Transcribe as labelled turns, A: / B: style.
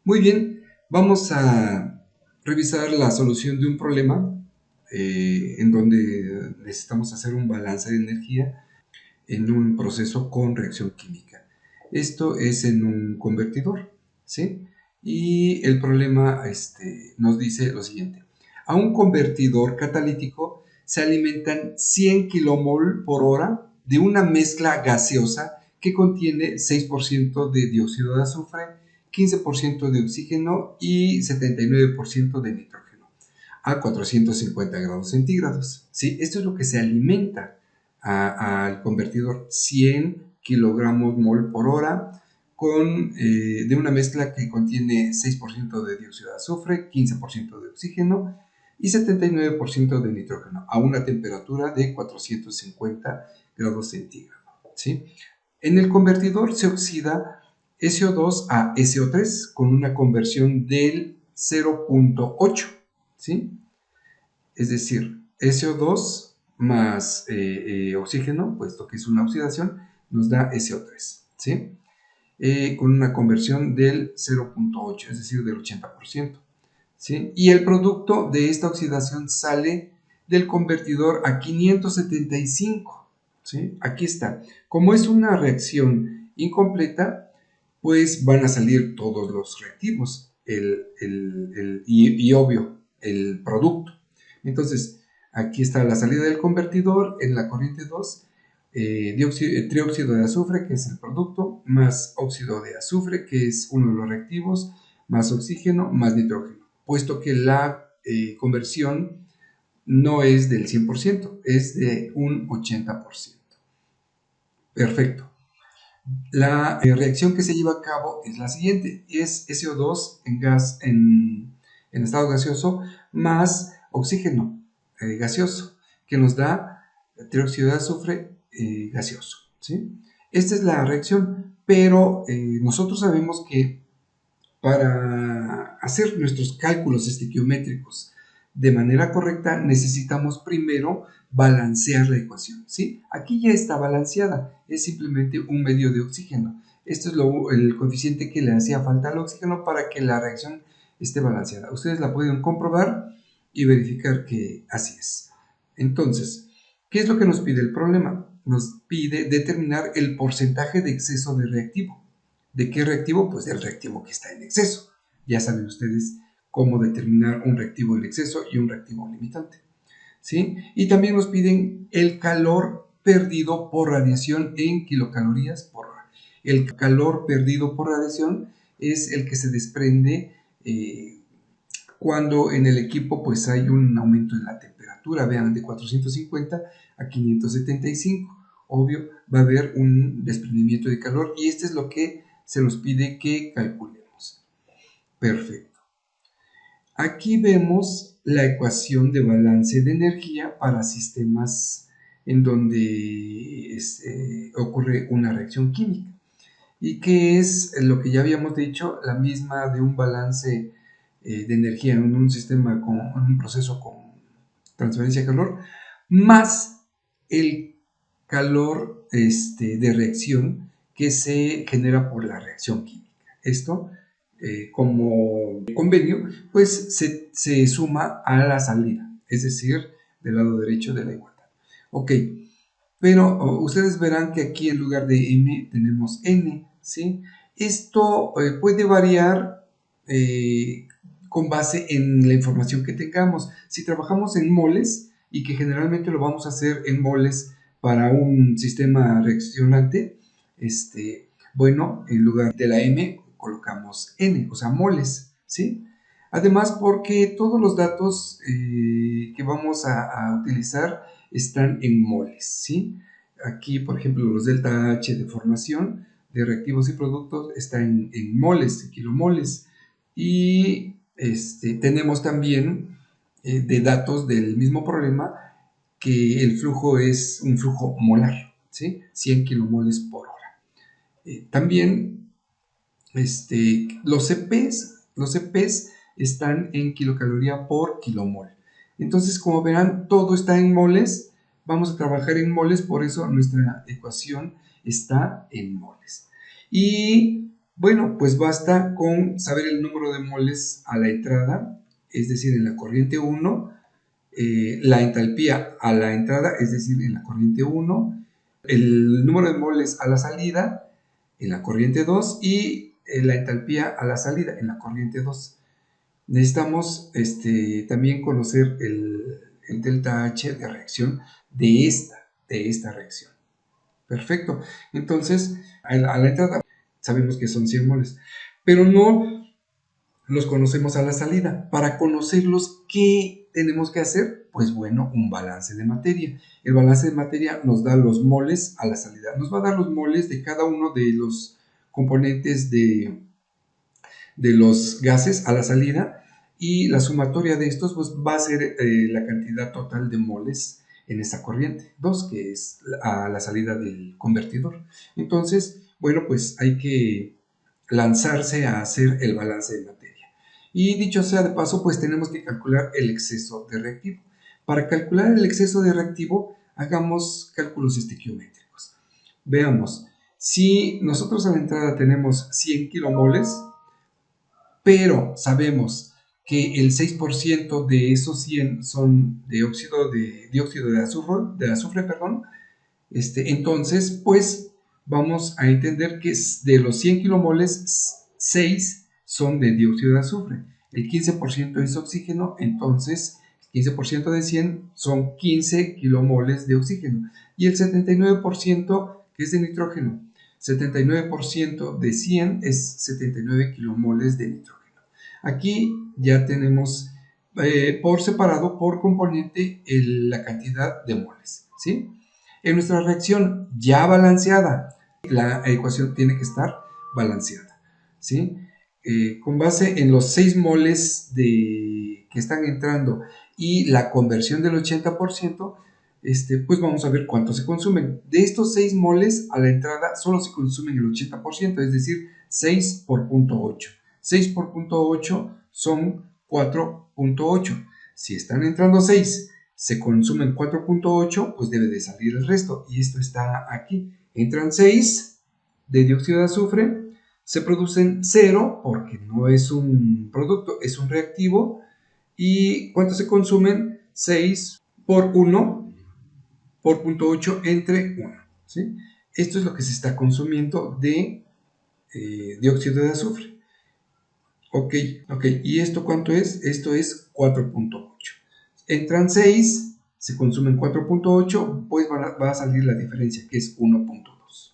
A: Muy bien, vamos a revisar la solución de un problema en donde necesitamos hacer un balance de energía en un proceso con reacción química. Esto es en un convertidor, ¿sí? Y el problema nos dice lo siguiente. A un convertidor catalítico se alimentan 100 kilomol por hora de una mezcla gaseosa que contiene 6% de dióxido de azufre, 15% de oxígeno y 79% de nitrógeno a 450 grados centígrados. ¿Sí? Esto es lo que se alimenta al convertidor, 100 kilogramos mol por hora de una mezcla que contiene 6% de dióxido de azufre, 15% de oxígeno y 79% de nitrógeno a una temperatura de 450 grados centígrados. ¿Sí? En el convertidor se oxida SO2 a SO3 con una conversión del 0.8, ¿sí? Es decir, SO2 más oxígeno, puesto que es una oxidación, nos da SO3, ¿sí? Con una conversión del 0.8, es decir, del 80%. ¿Sí? Y el producto de esta oxidación sale del convertidor a 575. ¿Sí? Aquí está. Como es una reacción incompleta, pues van a salir todos los reactivos y obvio, el producto. Entonces, aquí está la salida del convertidor en la corriente 2, trióxido de azufre, que es el producto, más óxido de azufre, que es uno de los reactivos, más oxígeno, más nitrógeno, puesto que la conversión no es del 100%, es de un 80%. Perfecto. La reacción que se lleva a cabo es la siguiente, es SO2 en estado gaseoso más oxígeno gaseoso, que nos da trióxido de azufre gaseoso, ¿sí? Esta es la reacción, pero nosotros sabemos que para hacer nuestros cálculos estequiométricos de manera correcta, necesitamos primero balancear la ecuación, ¿sí? Aquí ya está balanceada, es simplemente un medio de oxígeno. Esto es el coeficiente que le hacía falta al oxígeno para que la reacción esté balanceada. Ustedes la pueden comprobar y verificar que así es. Entonces, ¿qué es lo que nos pide el problema? Nos pide determinar el porcentaje de exceso de reactivo. ¿De qué reactivo? Pues del reactivo que está en exceso. Ya saben ustedes cómo determinar un reactivo en exceso y un reactivo limitante, ¿sí? Y también nos piden el calor perdido por radiación en kilocalorías por hora. El calor perdido por radiación es el que se desprende cuando en el equipo pues hay un aumento en la temperatura, vean, de 450 a 575. Obvio, va a haber un desprendimiento de calor y este es lo que se nos pide que calculemos. Perfecto. Aquí vemos la ecuación de balance de energía para sistemas en donde ocurre una reacción química y que es lo que ya habíamos dicho, la misma de un balance de energía en un sistema en un proceso con transferencia de calor, más el calor de reacción que se genera por la reacción química. Esto, como convenio, pues se suma a la salida, es decir, del lado derecho de la igualdad. Ok, pero ustedes verán que aquí en lugar de m tenemos n, ¿sí? Esto puede variar con base en la información que tengamos. Si trabajamos en moles, y que generalmente lo vamos a hacer en moles para un sistema reaccionante, bueno, en lugar de la m colocamos n, o sea, moles, ¿sí? Además, porque todos los datos que vamos a utilizar están en moles, ¿sí? Aquí, por ejemplo, los delta H de formación de reactivos y productos están en moles, en kilomoles. Y tenemos también de datos del mismo problema que el flujo es un flujo molar, ¿sí? 100 kilomoles por hora. También los CPs están en kilocaloría por kilomol. Entonces, como verán, todo está en moles. Vamos a trabajar en moles, por eso nuestra ecuación está en moles. Y Bueno, pues basta con saber el número de moles a la entrada, es decir, en la corriente 1, la entalpía a la entrada, es decir, en la corriente 1, el número de moles a la salida, en la corriente 2, y la entalpía a la salida, en la corriente 2. Necesitamos también conocer el delta H de reacción de esta reacción. Perfecto. Entonces, a la entrada sabemos que son 100 moles, pero no los conocemos a la salida. Para conocerlos, ¿qué tenemos que hacer? Pues bueno, un balance de materia. El balance de materia nos da los moles a la salida. Nos va a dar los moles de cada uno de los componentes de los gases a la salida, y la sumatoria de estos pues, va a ser la cantidad total de moles en esta corriente 2, que es a la salida del convertidor. Entonces, bueno, pues hay que lanzarse a hacer el balance de materia. Y dicho sea de paso, pues tenemos que calcular el exceso de reactivo. Para calcular el exceso de reactivo, hagamos cálculos estequiométricos. Veamos, si nosotros a la entrada tenemos 100 kilomoles, pero sabemos que el 6% de esos 100 son de dióxido de azufre, entonces pues vamos a entender que de los 100 kilomoles, 6 son de dióxido de azufre, el 15% es oxígeno, entonces 15% de 100 son 15 kilomoles de oxígeno, y el 79% que es de nitrógeno. 79% de 100 es 79 kilomoles de nitrógeno. Aquí ya tenemos por separado, por componente, la cantidad de moles, ¿sí? En nuestra reacción ya balanceada, la ecuación tiene que estar balanceada, ¿sí? Con base en los 6 moles que están entrando y la conversión del 80%, pues vamos a ver cuánto se consumen. De estos 6 moles a la entrada solo se consumen el 80%, es decir, 6 por 0.8. 6 por 0.8 son 4.8. Si están entrando 6, se consumen 4.8, pues debe de salir el resto. Y esto está aquí. Entran 6 de dióxido de azufre, se producen 0 porque no es un producto, es un reactivo. ¿Y cuánto se consumen? 6 por 1 por 0.8 entre 1. ¿Sí? Esto es lo que se está consumiendo de dióxido de azufre. Ok, ¿y esto cuánto es? Esto es 4.8. Entran 6, se consumen 4.8, pues va a salir la diferencia, que es 1.2.